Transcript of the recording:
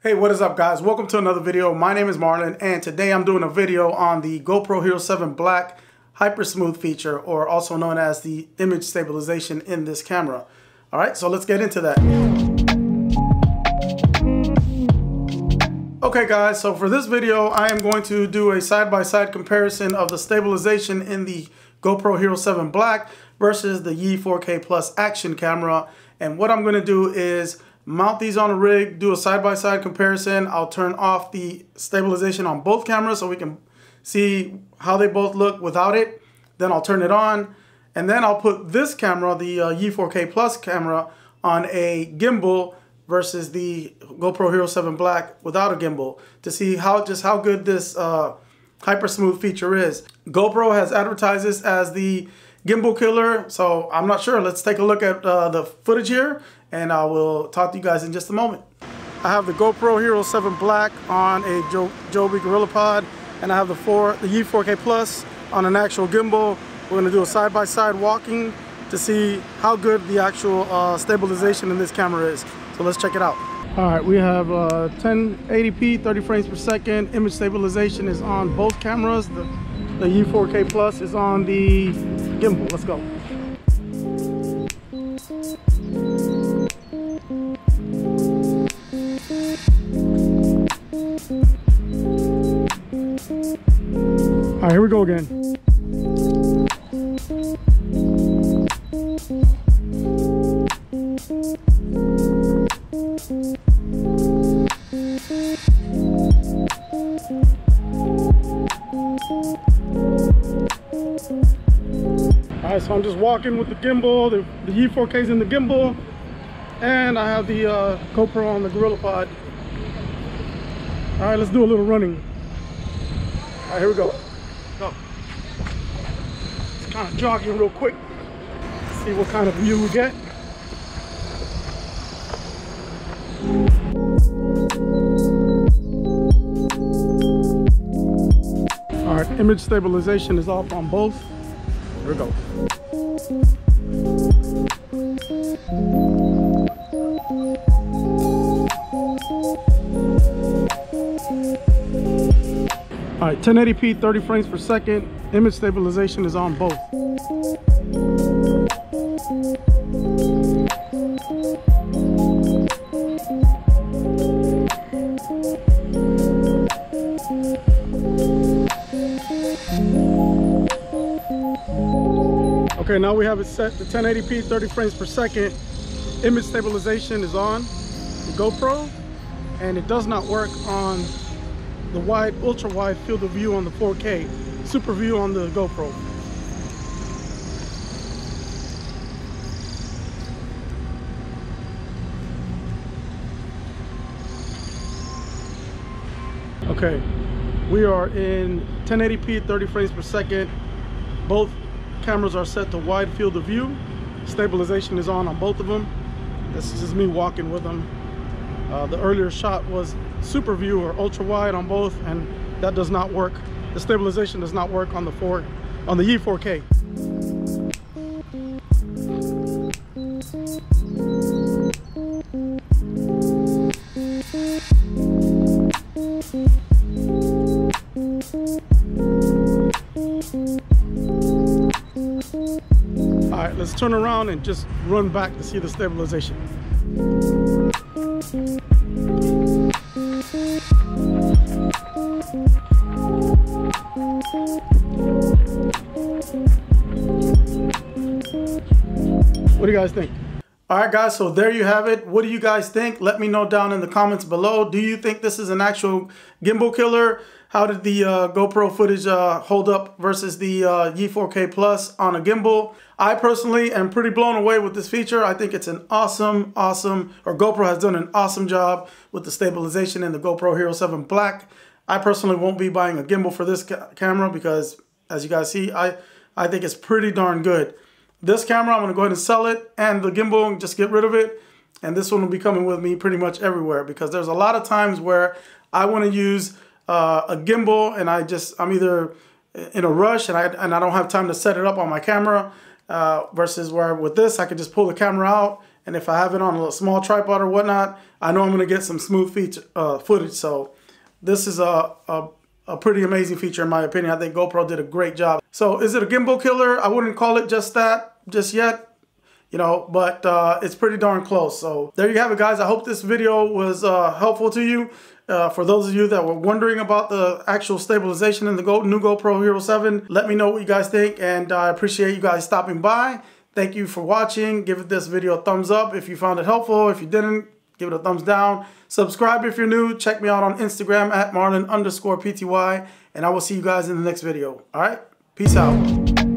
Hey, what is up guys? Welcome to another video. My name is Marlon and today I'm doing a video on the GoPro Hero 7 Black HyperSmooth feature, or also known as the image stabilization in this camera. Alright, so let's get into that. Okay guys, so for this video I am going to do a side-by-side comparison of the stabilization in the GoPro Hero 7 Black versus the Yi4K Plus action camera. And what I'm going to do is mount these on a rig, do a side-by-side comparison. I'll turn off the stabilization on both cameras so we can see how they both look without it. Then I'll turn it on, and then I'll put this camera, the Yi4K Plus camera, on a gimbal versus the GoPro Hero 7 Black without a gimbal to see how good this HyperSmooth feature is. GoPro has advertised this as the gimbal killer, so I'm not sure. Let's take a look at the footage here, and I will talk to you guys in just a moment. I have the GoPro Hero 7 Black on a Joby GorillaPod, and I have the Yi4K Plus on an actual gimbal. We're going to do a side-by-side walking to see how good the actual stabilization in this camera is. So let's check it out. All right, we have 1080p, 30 frames per second. Image stabilization is on both cameras. The Yi4K Plus is on the gimbal. Let's go. All right, here we go again. Alright, so I'm just walking with the gimbal. The Yi4K is in the gimbal, and I have the GoPro on the GorillaPod. Alright, let's do a little running. Alright, here we go. Go. Just kind of jogging real quick. See what kind of view we get. Alright, image stabilization is off on both. Here we go. All right, 1080p, 30 frames per second. Image stabilization is on both. Okay, now we have it set to 1080p, 30 frames per second. Image stabilization is on the GoPro, and it does not work on the wide, ultra wide field of view on the 4K, super view on the GoPro. Okay, we are in 1080p, 30 frames per second. Both cameras are set to wide field of view. Stabilization is on both of them. This is just me walking with them. The earlier shot was super view or ultra wide on both, and that does not work. The stabilization does not work on the Yi4K. All right, let's turn around and just run back to see the stabilization. What do you guys think? All right guys, so there you have it. What do you guys think? Let me know down in the comments below. Do you think this is an actual gimbal killer? How did the GoPro footage hold up versus the Yi4K Plus on a gimbal? I personally am pretty blown away with this feature. I think it's an awesome, or GoPro has done an awesome job with the stabilization in the GoPro Hero 7 Black. I personally won't be buying a gimbal for this camera because, as you guys see, I think it's pretty darn good. This camera, I'm going to go ahead and sell it, and the gimbal, just get rid of it. And this one will be coming with me pretty much everywhere, because there's a lot of times where I want to use a gimbal and I'm either in a rush and I don't have time to set it up on my camera, versus where with this I can just pull the camera out And if I have it on a small tripod or whatnot, I know I'm going to get some smooth footage. So this is a pretty amazing feature in my opinion. I think GoPro did a great job. So is it a gimbal killer? I wouldn't call it just that just yet. You know, but it's pretty darn close. So there you have it, guys. I hope this video was helpful to you. For those of you that were wondering about the actual stabilization in the new GoPro Hero 7, let me know what you guys think, and I appreciate you guys stopping by. Thank you for watching. Give this video a thumbs up if you found it helpful. If you didn't, give it a thumbs down. Subscribe if you're new. Check me out on Instagram at Marlon_PTY, and I will see you guys in the next video. All right, peace out.